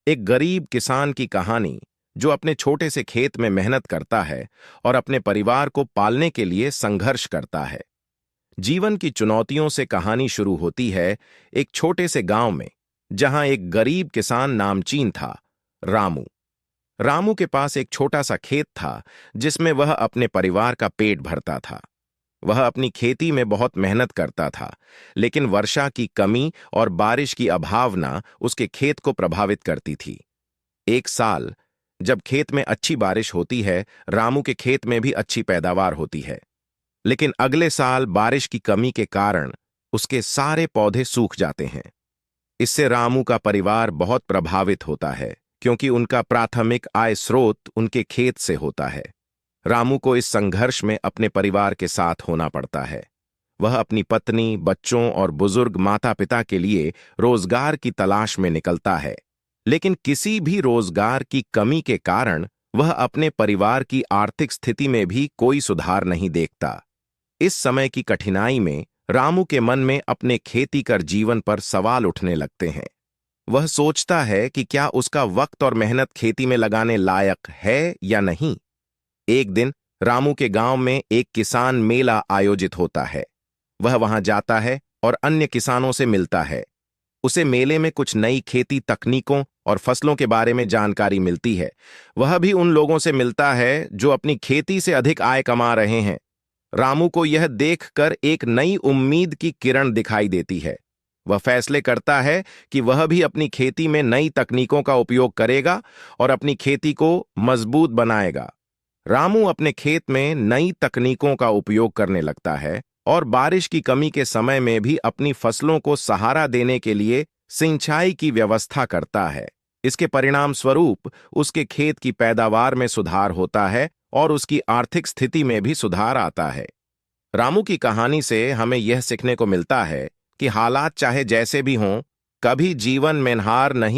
एक गरीब किसान की कहानी जो अपने छोटे से खेत में मेहनत करता है और अपने परिवार को पालने के लिए संघर्ष करता है। जीवन की चुनौतियों से कहानी शुरू होती है एक छोटे से गांव में, जहां एक गरीब किसान नामचीन था, रामू। रामू के पास एक छोटा सा खेत था जिसमें वह अपने परिवार का पेट भरता था। वह अपनी खेती में बहुत मेहनत करता था, लेकिन वर्षा की कमी और बारिश की अभावना उसके खेत को प्रभावित करती थी। एक साल जब खेत में अच्छी बारिश होती है, रामू के खेत में भी अच्छी पैदावार होती है। लेकिन अगले साल बारिश की कमी के कारण उसके सारे पौधे सूख जाते हैं। इससे रामू का परिवार बहुत प्रभावित होता है, क्योंकि उनका प्राथमिक आय स्रोत उनके खेत से होता है। रामू को इस संघर्ष में अपने परिवार के साथ होना पड़ता है। वह अपनी पत्नी, बच्चों और बुजुर्ग माता पिता के लिए रोजगार की तलाश में निकलता है, लेकिन किसी भी रोजगार की कमी के कारण वह अपने परिवार की आर्थिक स्थिति में भी कोई सुधार नहीं देखता। इस समय की कठिनाई में रामू के मन में अपने खेती कर जीवन पर सवाल उठने लगते हैं। वह सोचता है कि क्या उसका वक्त और मेहनत खेती में लगाने लायक है या नहीं। एक दिन रामू के गांव में एक किसान मेला आयोजित होता है। वह वहां जाता है और अन्य किसानों से मिलता है। उसे मेले में कुछ नई खेती तकनीकों और फसलों के बारे में जानकारी मिलती है। वह भी उन लोगों से मिलता है जो अपनी खेती से अधिक आय कमा रहे हैं। रामू को यह देखकर एक नई उम्मीद की किरण दिखाई देती है। वह फैसले करता है कि वह भी अपनी खेती में नई तकनीकों का उपयोग करेगा और अपनी खेती को मजबूत बनाएगा। रामू अपने खेत में नई तकनीकों का उपयोग करने लगता है और बारिश की कमी के समय में भी अपनी फसलों को सहारा देने के लिए सिंचाई की व्यवस्था करता है। इसके परिणाम स्वरूप उसके खेत की पैदावार में सुधार होता है और उसकी आर्थिक स्थिति में भी सुधार आता है। रामू की कहानी से हमें यह सीखने को मिलता है कि हालात चाहे जैसे भी हों, कभी जीवन में हार नहीं